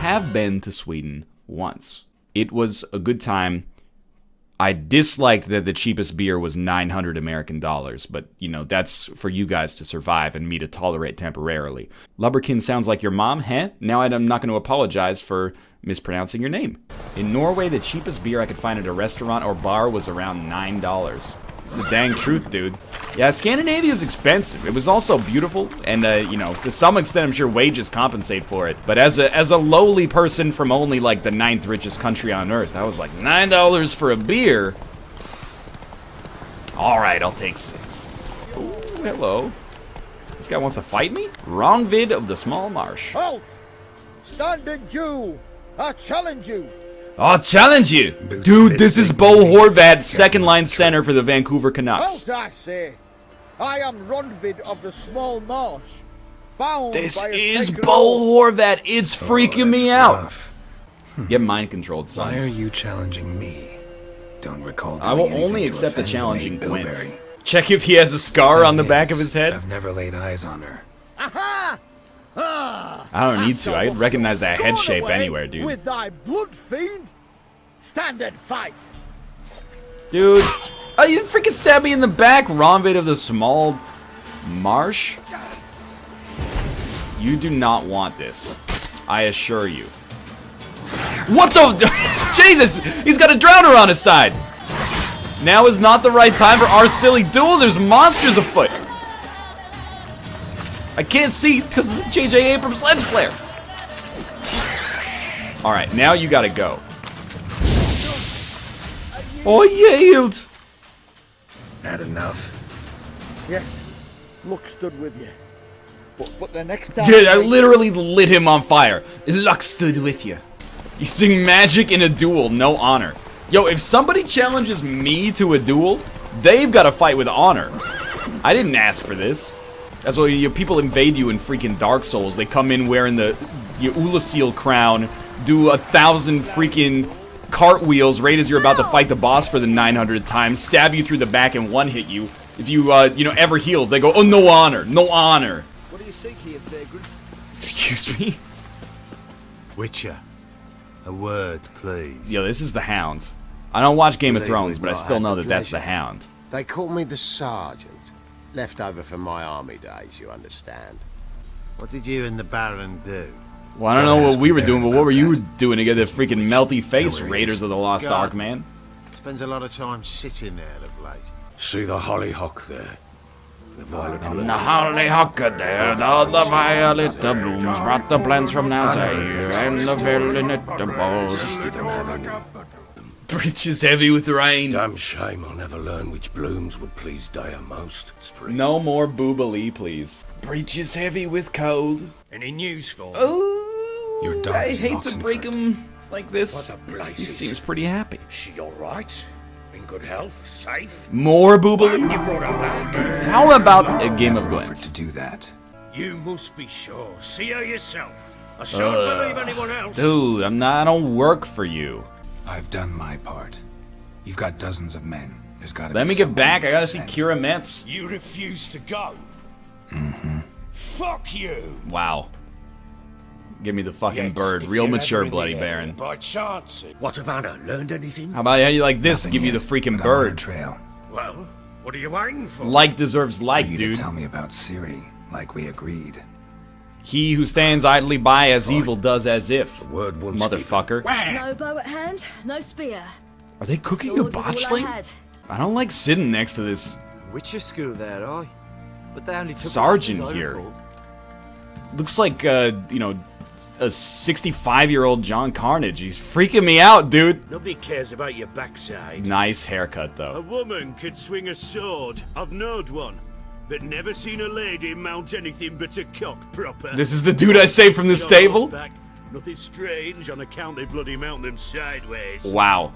have been to Sweden once. It was a good time. I disliked that the cheapest beer was $900 American dollars, but, you know, that's for you guys to survive and me to tolerate temporarily. Lubberkin sounds like your mom, huh? Now I'm not going to apologize for mispronouncing your name. In Norway, the cheapest beer I could find at a restaurant or bar was around $9. It's the dang truth, dude. Yeah, Scandinavia is expensive. It was also beautiful, and, you know, to some extent, I'm sure wages compensate for it. But as a lowly person from only, like, the 9th richest country on Earth, I was like, $9 for a beer? All right, I'll take 6. Ooh, hello. This guy wants to fight me? Wrong vid of the small marsh. Halt! Standing Jew! I challenge you! I'll challenge you! Dude, this is Bo Horvat, second-line center for the Vancouver Canucks. Halt, I say! I am Ronvid of the Small Marsh. Bound This by a is sacred Bo oath. Horvat. It's freaking me out. Get mind-controlled, Why son. are you challenging me? Don't recall I will doing only anything to accept the offend challenging Nate Gwent. Bilberry. Check if he has a scar on the Thing back of is, his head. I've never laid eyes on her. Aha! Ah, I don't need to. I hast recognize that head scorn shape away anywhere, dude. With thy blood fiend, stand and fight. Dude. Oh, you freaking stabbed me in the back, Ronvid of the small marsh. You do not want this. I assure you. What the? Jesus! He's got a drowner on his side. Now is not the right time for our silly duel. There's monsters afoot. I can't see because of the J.J. Abrams lens flare. Alright, now you gotta go. Oh, yield! Had enough. Yes, luck stood with you. But the next time... Dude, I literally lit him on fire. Luck stood with you. Using magic in a duel, no honor. Yo, if somebody challenges me to a duel, they've got to fight with honor. I didn't ask for this. That's why people invade you in freaking Dark Souls. They come in wearing the Ulasil crown, do 1,000 freaking cartwheels right as you're about to fight the boss for the 900th time, stab you through the back and one-hit you. If you, ever healed, they go, oh, no honor, no honor. What do you seek here, vagrants? Excuse me? Witcher, a word, please. Yo, this is the Hound. I don't watch Game of Believe Thrones, we've but I not still had know the that that's the pleasure. Hound. They call me the Sergeant. Left over from my army days, you understand. What did you and the Baron do? Well, I don't know what we were doing, but what were you doing to get the freaking melty face, Nowhere Raiders is. of the Lost God. Ark, man? Spends a lot of time sitting there of late. See the hollyhock there? The violet The bloom. hollyhock there, the violet blooms, brought the blends from Nazare, and the violet Bridges heavy with rain. Damn shame I'll never learn which blooms would please Daya most. It's free. No more boobily, please. Breeches heavy with cold. Any news for me? Oh, Your dog I is in hate to break Oxenford. him like this. What the He blazes? seems pretty happy. She alright? In good health? Safe? More boobily? You brought her back? How about a game of Never offered Gwent? to do that. You must be sure. See her yourself. I shan't believe anyone else. Dude, I don't work for you. I've done my part. You've got dozens of men. There's got to Let be me get someone back. you I can gotta see send. Kira Metz. You refuse to go? Mm-hmm. Fuck you. Wow. Give me the fucking Yes, bird. if Real you're mature, ever in the Bloody area Baron. By chance. What of Anna? Learned anything? How about you like this? Nothing Give you the yet, freaking but I'm on a bird. trail. Well, what are you waiting for? Like deserves like, For you dude. to tell me about Ciri, like we agreed. He who stands idly by as evil does as if. Word once Motherfucker. No bow at hand, no spear. Are they cooking a Sword was all I botchling? had. I don't like sitting next to this Witcher school there, aye. But they only took sergeant classes, I here. recall. Looks like, a 65-year-old John Carnage. He's freaking me out, dude. Nobody cares about your backside. Nice haircut, A though. woman could swing a sword. I've knowed one. But never seen a lady mount anything but a cock proper. This is the dude I saved from the Sit on stable? horseback, nothing strange on account they bloody mount them sideways. Wow.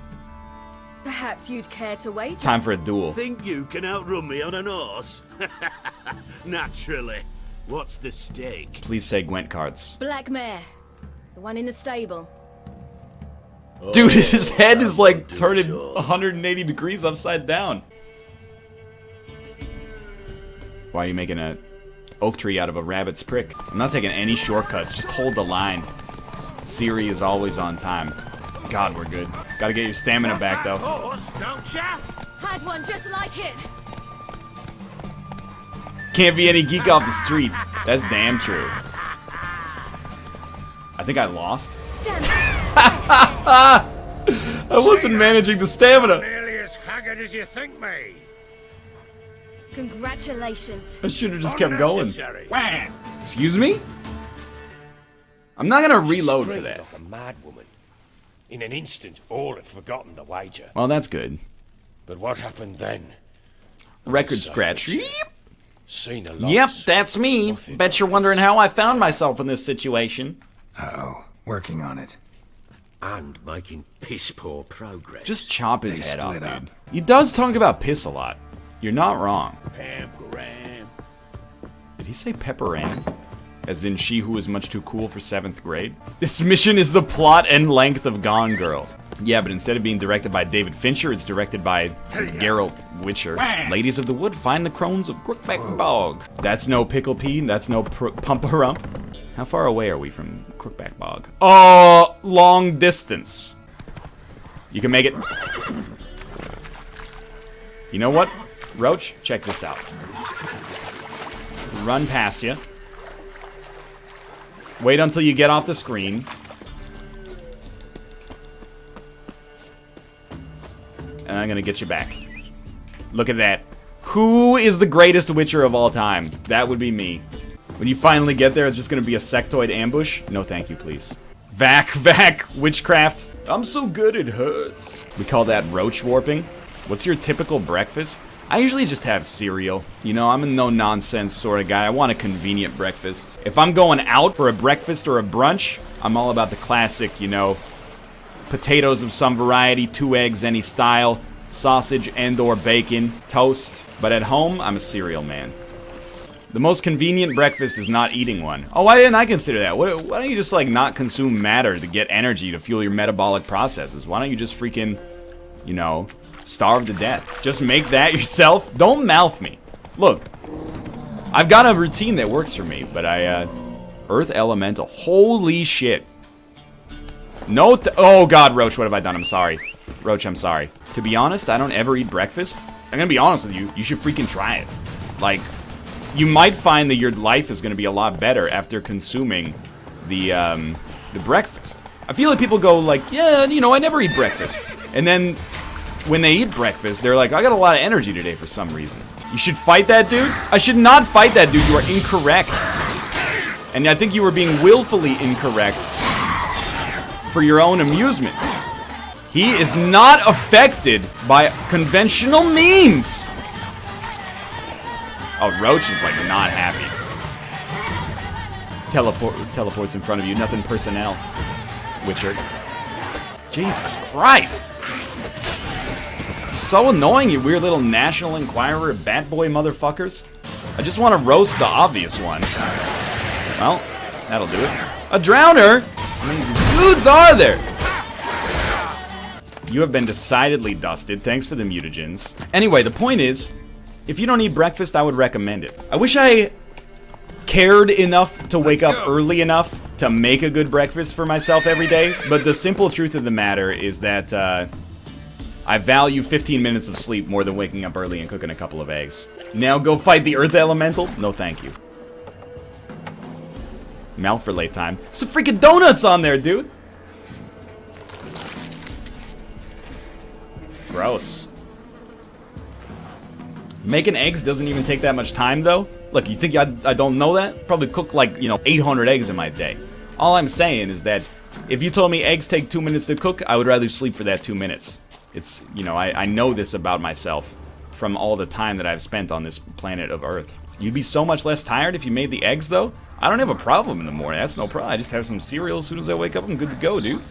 Perhaps you'd care to wager. Time for a duel. Think you can outrun me on an horse? Naturally. What's the stake? Please say Gwent cards. Black mare. The one in the stable. Dude, his head is like do turning it all. 180 degrees upside down. Why are you making a oak tree out of a rabbit's prick? I'm not taking any shortcuts. Just hold the line. Siri is always on time. God, we're good. Gotta get your stamina back, though. Horse, don't ya? Had one just like it. Can't be any geek off the street. That's damn true. I think I lost. Damn it. I wasn't managing the stamina. Nearly as haggard as you think me. Congratulations. I should have just kept going. Unnecessary. Excuse me? I'm not gonna reload for Screamed that. like a mad woman. In an instant, all had forgotten the wager. Well, that's good. But what happened then? Record So scratch. much. Yep, Seen a lot. that's me. Nothing Bet but you're wondering this. how I found myself in this situation. Uh-oh. Working on it. And making piss poor progress. Just chop his They head off, split up. dude. He does talk about piss a lot. You're not wrong. Pamperam. Did he say Pepperan? As in she who is much too cool for 7th grade? This mission is the plot and length of Gone Girl. Yeah, but instead of being directed by David Fincher, it's directed by Geralt Witcher. Ladies of the Wood, find the crones of Crookback Bog. That's no Pickle Pea, that's no Pump-a-Rump. How far away are we from Crookback Bog? Oh, long distance. You can make it. You know what, Roach? Check this out. Run past you. Wait until you get off the screen. And I'm gonna get you back. Look at that. Who is the greatest Witcher of all time? That would be me. When you finally get there, it's just gonna be a sectoid ambush. No thank you, please. Vac, witchcraft. I'm so good it hurts. We call that roach warping. What's your typical breakfast? I usually just have cereal. You know, I'm a no-nonsense sort of guy. I want a convenient breakfast. If I'm going out for a breakfast or a brunch, I'm all about the classic, you know, potatoes of some variety, 2 eggs any style, sausage and or bacon, toast. But at home, I'm a cereal man. The most convenient breakfast is not eating one. Oh, why didn't I consider that? Why don't you just, like, not consume matter to get energy to fuel your metabolic processes? Why don't you just freaking, you know, starve to death? Just make that yourself. Don't mouth me. Look, I've got a routine that works for me, but Earth Elemental. Holy shit. No, oh god, Roach, what have I done? I'm sorry. Roach, I'm sorry. To be honest, I don't ever eat breakfast. I'm gonna be honest with you. You should freaking try it. Like, you might find that your life is gonna be a lot better after consuming the breakfast. I feel like people go like, yeah, you know, I never eat breakfast. And then when they eat breakfast, they're like, I got a lot of energy today for some reason. You should fight that dude? I should not fight that dude. You are incorrect. And I think you were being willfully incorrect for your own amusement. He is not affected by conventional means. Oh, Roach is like not happy. Teleports in front of you. Nothing personnel. Witcher. Jesus Christ. So annoying, you weird little National Enquirer bat boy motherfuckers. I just want to roast the obvious one. Well, that'll do it. A drowner? How many dudes are there? You have been decidedly dusted. Thanks for the mutagens. Anyway, the point is, if you don't eat breakfast, I would recommend it. I wish I cared enough to wake up early enough to make a good breakfast for myself every day, but the simple truth of the matter is that I value 15 minutes of sleep more than waking up early and cooking a couple of eggs. Now go fight the Earth Elemental? No thank you. Mouth for late time. Some freaking donuts on there, dude! Gross. Making eggs doesn't even take that much time, though. Look, you think I don't know that? Probably cook like, you know, 800 eggs in my day. All I'm saying is that if you told me eggs take 2 minutes to cook, I would rather sleep for that 2 minutes. It's, you know, I know this about myself from all the time that I've spent on this planet of Earth. You'd be so much less tired if you made the eggs, though. I don't have a problem in the morning. That's no problem. I just have some cereal as soon as I wake up. I'm good to go, dude.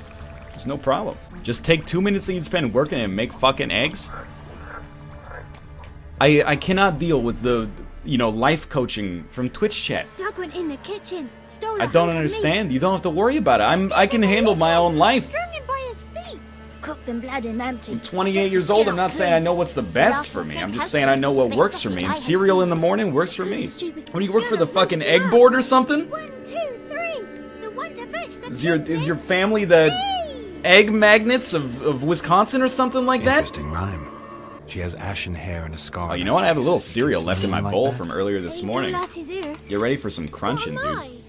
There's no problem. Just take 2 minutes that you'd spend working and make fucking eggs. I cannot deal with the, you know, life coaching from Twitch chat. Doug went in the kitchen, stole I don't understand. You don't have to worry about it. I can handle my own life. Strung him by his feet. Cooked and blood and empty. I'm 28 years old. I'm not saying I know what's the best for me. I'm just saying I know what works for me. And cereal in the morning works for me. What do you work for, the fucking egg board or something? 1, 2, 3. The one to fetch the Is your family the egg magnets of Wisconsin or something like that? Interesting rhyme. She has ashen hair and a scar. Oh, you know what? I have a little cereal left in my bowl from earlier this morning. Lassie's here. Get ready for some crunching, dude.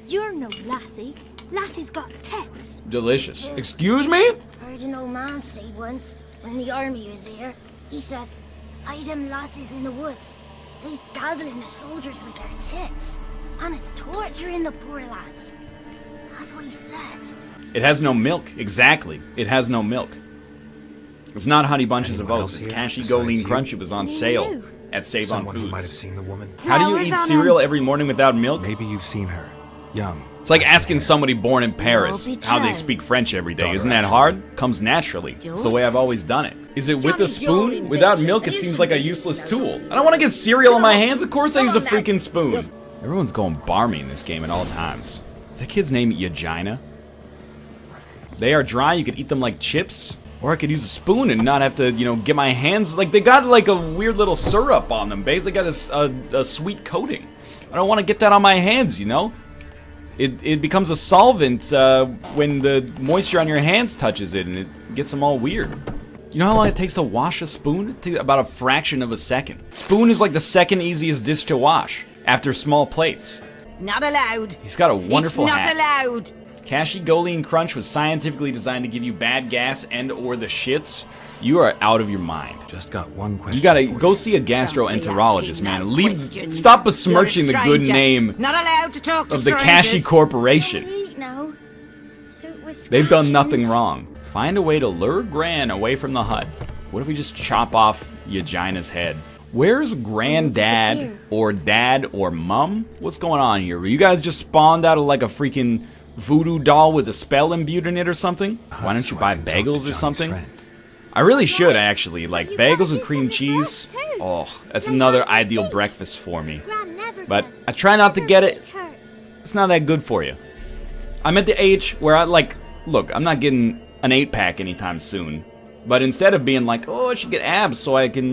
You're no lassie. Lassie's got tits. Delicious. Excuse me? Heard an old man say once, when the army was here, he says, hide them lasses in the woods. They's dazzling the soldiers with their tits. And it's torturing the poor lads. That's what he said. It has no milk. Exactly. It has no milk. It's not Honey Bunches of Anyone Oats. else It's here Cashy besides Goleen you? Crunch. It was on sale at Save Someone on who might have Foods. seen the woman. How do you eat cereal every morning without milk? Maybe you've seen her. Young. It's like asking somebody born in Paris be how they trying. speak French every day. Daughter, Isn't that actually. hard? Comes naturally. It's the way I've always done it. Is it with a spoon? Without milk, it seems like a useless tool. I don't want to get cereal in my hands. Of course I use a freaking spoon. Everyone's going barmy in this game at all times. Is that kid's name Yagina? They are dry. You could eat them like chips. Or I could use a spoon and not have to, get my hands... Like, they got, like, a weird little syrup on them. Basically got a sweet coating. I don't want to get that on my hands, It becomes a solvent when the moisture on your hands touches it, and it gets them all weird. You know how long it takes to wash a spoon? It takes about a fraction of a second. Spoon is like the second easiest dish to wash, after small plates. Not allowed. He's got a wonderful It's not hat. allowed. Cashy Goleen Crunch was scientifically designed to give you bad gas and or the shits. You are out of your mind. Just got one question. You gotta for go see a gastroenterologist, asking man. no Leave. questions. Stop besmirching the You're a good stranger. name Not allowed to talk to of the strangers. Cashy Corporation. Eat now. Soup with They've done scratchings. nothing wrong. Find a way to lure Gran away from the hut. What if we just chop off Yagina's head? Where's Granddad or Dad or Mum? What's going on here? Were you guys just spawned out of like a freaking voodoo doll with a spell imbued in it or something? Why don't you buy bagels or something? I really should actually. Like bagels with cream cheese. Oh, that's another ideal breakfast for me. Gran never But does. I try not to get it. Kurt. It's not that good for you. I'm at the age where I look, I'm not getting an 8-pack anytime soon. But instead of being like, oh, I should get abs so I can,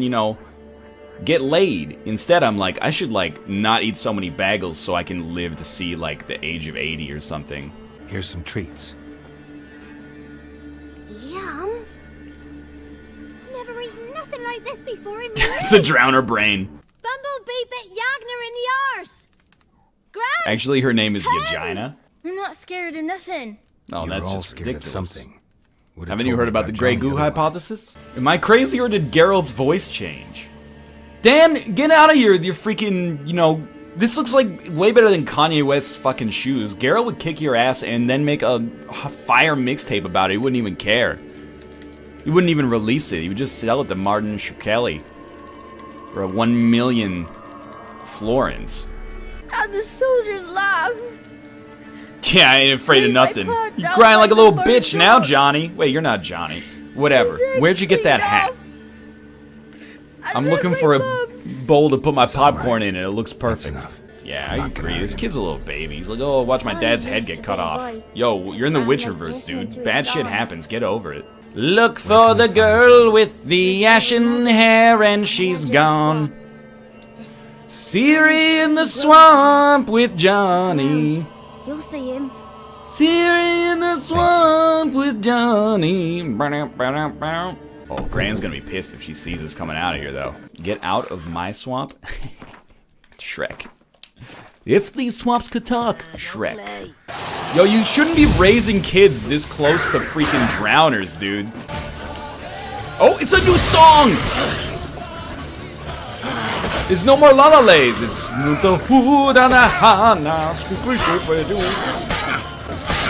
get laid. Instead, I'm like, I should, not eat so many bagels so I can live to see, the age of 80 or something. Here's some treats. Yum. Never eaten nothing like this before in my It's a drowner brain. Bumblebee bit Yagner in the arse. Gran. Actually, her name is Yagina. I'm not scared of nothing. Oh, you that's were all just scared ridiculous. of something. Would've Haven't you told heard me about the Grey Johnny Goo otherwise. hypothesis? Am I crazy or did Geralt's voice change? Dan, get out of here with your freaking, this looks like way better than Kanye West's fucking shoes. Geralt would kick your ass and then make a fire mixtape about it. He wouldn't even care. He wouldn't even release it. He would just sell it to Martin Shkreli for 1 million florins. And the soldiers laugh. Yeah, I ain't afraid of Leave my nothing. paw You're down crying like a little my bitch bird now, dog. Johnny. Wait, you're not Johnny. Whatever. Where'd you get that hat? I'm looking for a bowl to put my popcorn in, and it looks perfect. enough. Yeah, I agree. This kid's a little baby. He's like, oh, watch my dad's head get cut off. Yo, you're in the Witcherverse, dude. Bad shit happens. Get over it. Look for the girl with the ashen hair, and she's gone. Siri in the swamp with Johnny. You'll see him. Siri in the swamp with Johnny. Oh, Gran's gonna be pissed if she sees us coming out of here, though. Get out of my swamp? Shrek. If these swamps could talk, Shrek. Yo, you shouldn't be raising kids this close to freaking drowners, dude. Oh, it's a new song! It's no more La La Lays, it's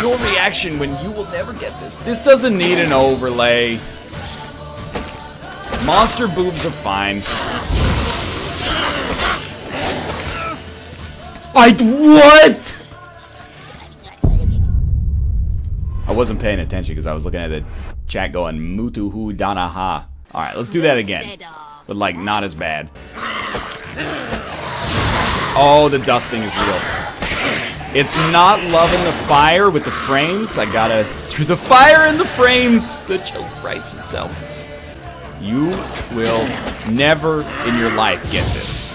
your reaction when you will never get this. This doesn't need an overlay. Monster boobs are fine. What? I wasn't paying attention because I was looking at the chat going Mutuhu Danaha. Alright, let's do that again. But not as bad. Oh, the dusting is real. It's not loving the fire with the frames. I gotta... Through the fire and the frames, the joke writes itself. You will never in your life get this.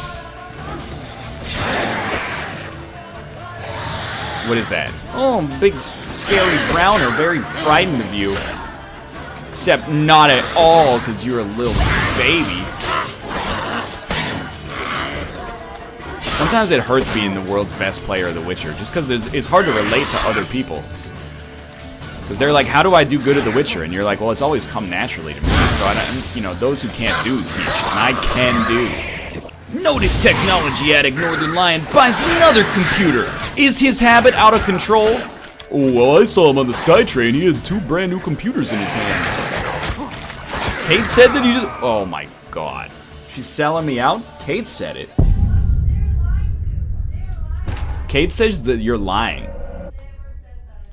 What is that? Oh, big scary browner, very frightened of you. Except not at all, because you're a little baby. Sometimes it hurts being the world's best player of The Witcher, just because it's hard to relate to other people. Because they're like, how do I do good at The Witcher? And you're like, well, it's always come naturally to me. So, I don't, you know, those who can't do, teach. And I can do. Noted technology addict Northernlion buys another computer. Is his habit out of control? Oh, well, I saw him on the SkyTrain. He had 2 brand new computers in his hands. Kate said that he just... Oh, my God. She's selling me out? Kate said it. Kate says that you're lying.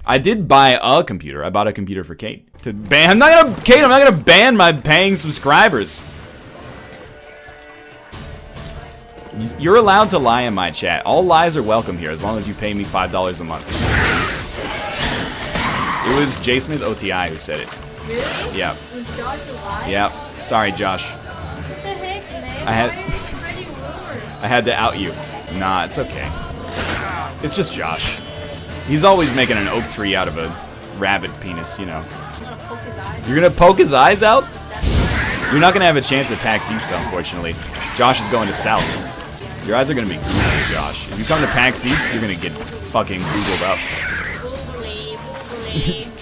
I did buy a computer. I bought a computer for Kate. To ban... I'm not gonna ban my paying subscribers. You're allowed to lie in my chat. All lies are welcome here as long as you pay me $5 a month. It was J Smith OTI who said it. Really? Yeah. Was Josh a lie? Yeah. Sorry, Josh. What the heck, man? I had- Why are you spreading rumors? I had to out you. Nah, it's okay. It's just Josh. He's always making an oak tree out of a rabbit penis, you know. I'm gonna poke his eyes. You're gonna poke his eyes out? You're not gonna have a chance at PAX East, unfortunately. Josh is going to South. Your eyes are gonna be googly, Josh. If you come to PAX East, you're gonna get fucking googled up.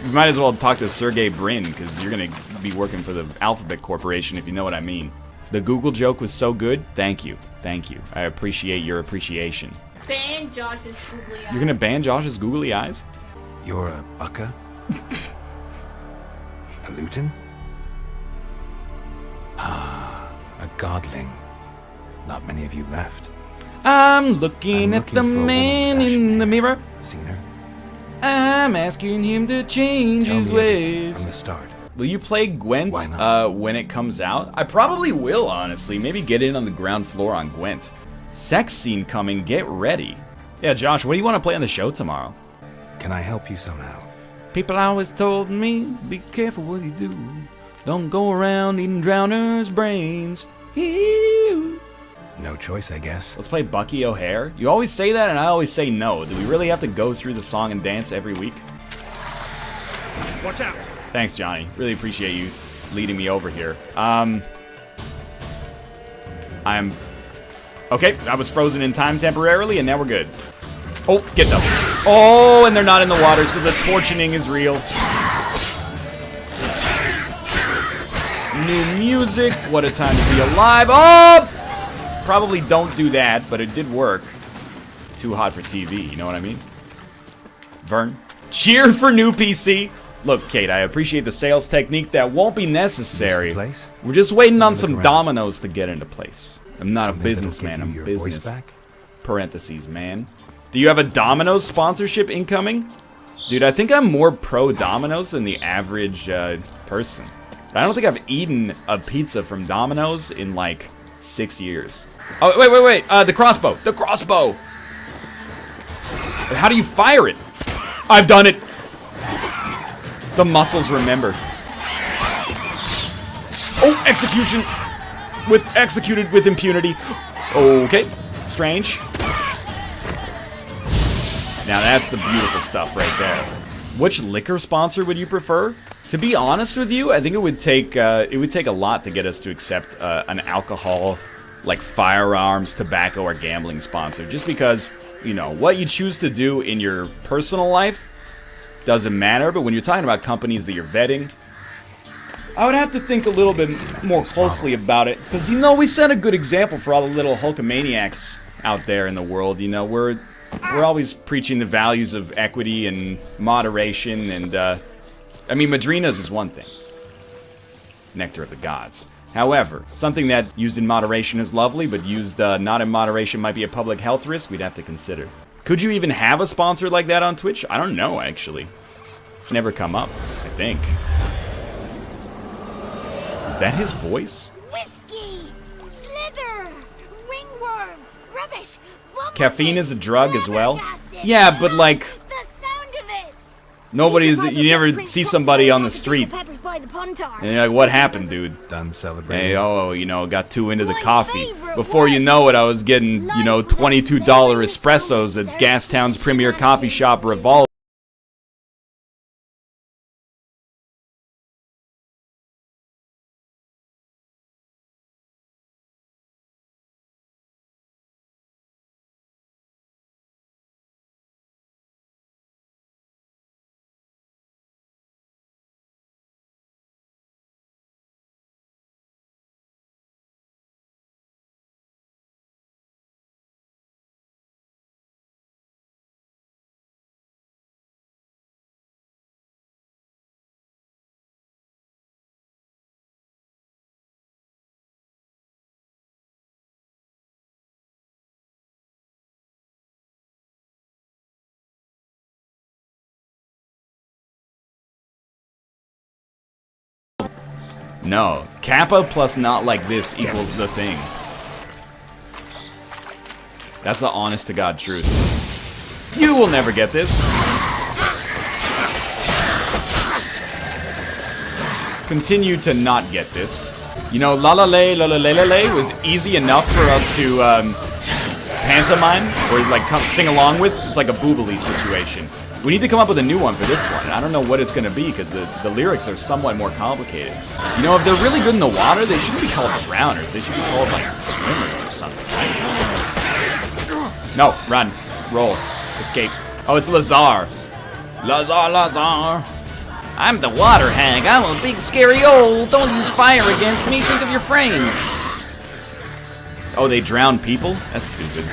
You might as well talk to Sergey Brin, because you're gonna be working for the Alphabet Corporation, if you know what I mean. The Google joke was so good. Thank you. Thank you. I appreciate your appreciation. Ban Josh's googly eyes. You're gonna ban Josh's googly eyes? You're a bucka? A Luton? Ah, a godling. Not many of you left. I'm looking at looking the for a woman man with in the passion. mirror. Seen her? I'm asking him to change Tell his me everything ways. from the start. Will you play Gwent Why not? when it comes out? I probably will, honestly. Maybe get in on the ground floor on Gwent. Sex scene coming, get ready. Yeah, Josh, what do you want to play on the show tomorrow? Can I help you somehow? People always told me, be careful what you do. Don't go around eating drowners' brains. Ew. No choice, I guess. Let's play Bucky O'Hare. You always say that, and I always say no. Do we really have to go through the song and dance every week? Watch out! Thanks, Johnny. Really appreciate you leading me over here. I'm... Okay, I was frozen in time temporarily, and now we're good. Oh, get dusted. Oh, and they're not in the water, so the torching is real. New music. What a time to be alive. Oh! Probably don't do that, but it did work. Too hot for TV, you know what I mean? Vern. Cheer for new PC. Look, Kate, I appreciate the sales technique. That won't be necessary. Is this the place? We're just waiting on Look some around. dominoes to get into place. I'm not Something a that'll businessman, give I'm you your business. voice back? Parentheses, man. Do you have a Domino's sponsorship incoming? Dude, I think I'm more pro Domino's than the average person. But I don't think I've eaten a pizza from Domino's in like 6 years. Oh, wait. The crossbow. The crossbow. How do you fire it? I've done it. The muscles remember. Oh, execution. Executed with impunity. Okay. Strange. Now that's the beautiful stuff right there. Which liquor sponsor would you prefer? To be honest with you, I think it would take a lot to get us to accept an alcohol, like firearms, tobacco, or gambling sponsor. Just because, you know, what you choose to do in your personal life doesn't matter. But when you're talking about companies that you're vetting, I would have to think a little bit more closely about it. Because, you know, we set a good example for all the little Hulkamaniacs out there in the world. You know, we're always preaching the values of equity and moderation. And, I mean, Madrinas is one thing. Nectar of the gods. However, something that used in moderation is lovely, but used not in moderation might be a public health risk we'd have to consider. Could you even have a sponsor like that on Twitch? I don't know, actually. It's never come up, I think. Is that his voice? Whiskey! Slither! Ringworm! Rubbish! Caffeine is a drug as well? Yeah, but like... The sound of it! You never see somebody on the street by the puntar. And you're like, what happened, dude? Done celebrating. Hey, oh, you know, got too into the My coffee. favorite Before you one. know it, I was getting, you know, Life without $22 sailing, espressos so at Gastown's selfish premier and coffee shop, shenanigans. Revolve. No. Kappa plus not like this equals the thing. That's the honest to God truth. You will never get this. Continue to not get this. You know, La La Lay, La La Lay La Lay was easy enough for us to pantomime or like come sing along with. It's like a boobily situation. We need to come up with a new one for this one. I don't know what it's going to be because the lyrics are somewhat more complicated. You know, if they're really good in the water, they shouldn't be called drowners. They should be called like swimmers or something, right? No, run, roll, escape. Oh, it's Lazar. Lazar, Lazar. I'm the water hag. I'm a big scary old. Don't use fire against me. Think of your frames. Oh, they drown people? That's stupid.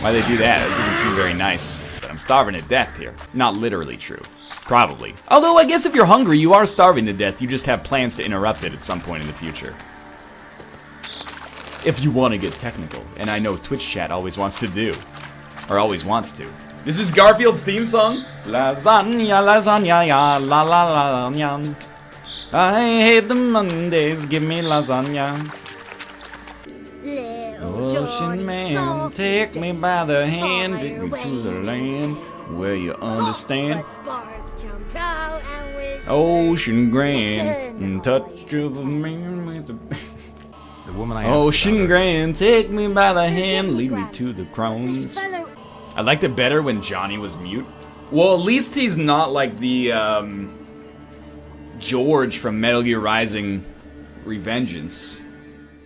Why they do that? It doesn't seem very nice. But I'm starving to death here. Not literally true. Probably. Although, I guess if you're hungry, you are starving to death. You just have plans to interrupt it at some point in the future. If you want to get technical. And I know Twitch chat always wants to do. Or always wants to. This is Garfield's theme song. Lasagna, lasagna, ya, la la lasagna. I hate the Mondays, give me lasagna. Ocean man, take me by the hand, take me to the land where you understand. Ocean grand, and touch of a man with The woman I asked Ocean about her, grand, take me by the hand, lead me to the crowns. I liked it better when Johnny was mute. Well, at least he's not like the George from Metal Gear Rising Revengeance.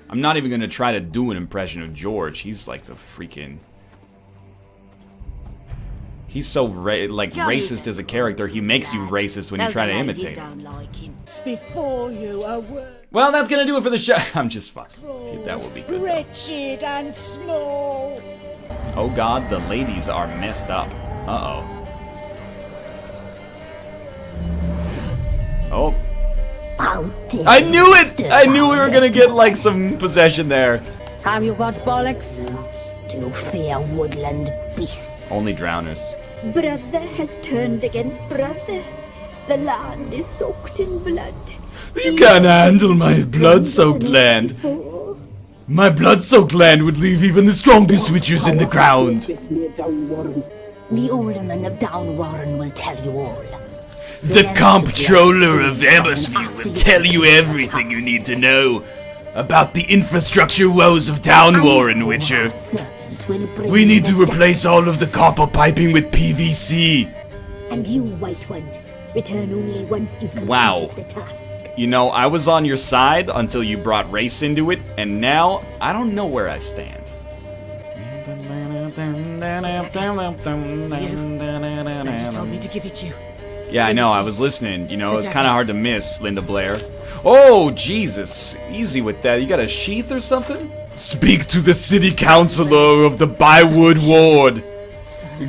I'm not even gonna try to do an impression of George. He's like the freaking... He's so racist as a character, he makes you racist when you try to imitate him. Before you are worth Well, that's gonna do it for the show. I'm just fucking. Dude, that would be good. wretched and small. Oh god, the ladies are messed up. Uh-oh. Oh. I knew it! I knew we were gonna get, like, some possession there. Have you got bollocks? To fear woodland beasts. Only drowners. Brother has turned against brother. The land is soaked in blood. You can't handle my blood-soaked land. My blood-soaked land would leave even the strongest witches in the ground. The alderman of Downwarren will tell you all. The comptroller of Ebersfield will tell you everything you need to know about the infrastructure woes of Downwarren, Witcher. We need to replace all of the copper piping with PVC. And you, White One, return only once you've completed Wow. the task. You know, I was on your side until you brought race into it, and now I don't know where I stand. They just told me to give it you. Yeah, I know, I was listening. You know, it's kind of hard to miss, Linda Blair. Oh, Jesus. Easy with that. You got a sheath or something? Speak to the city councilor of the Bywood Ward.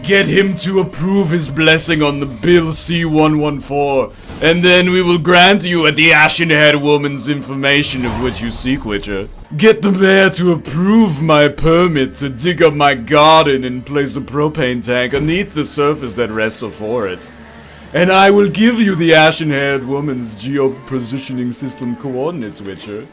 Get him to approve his blessing on the Bill C-114. And then we will grant you at the ashen-haired woman's information of which you seek, Witcher. Get the mayor to approve my permit to dig up my garden and place a propane tank underneath the surface that rests before it. And I will give you the ashen-haired woman's geo-positioning system coordinates, Witcher.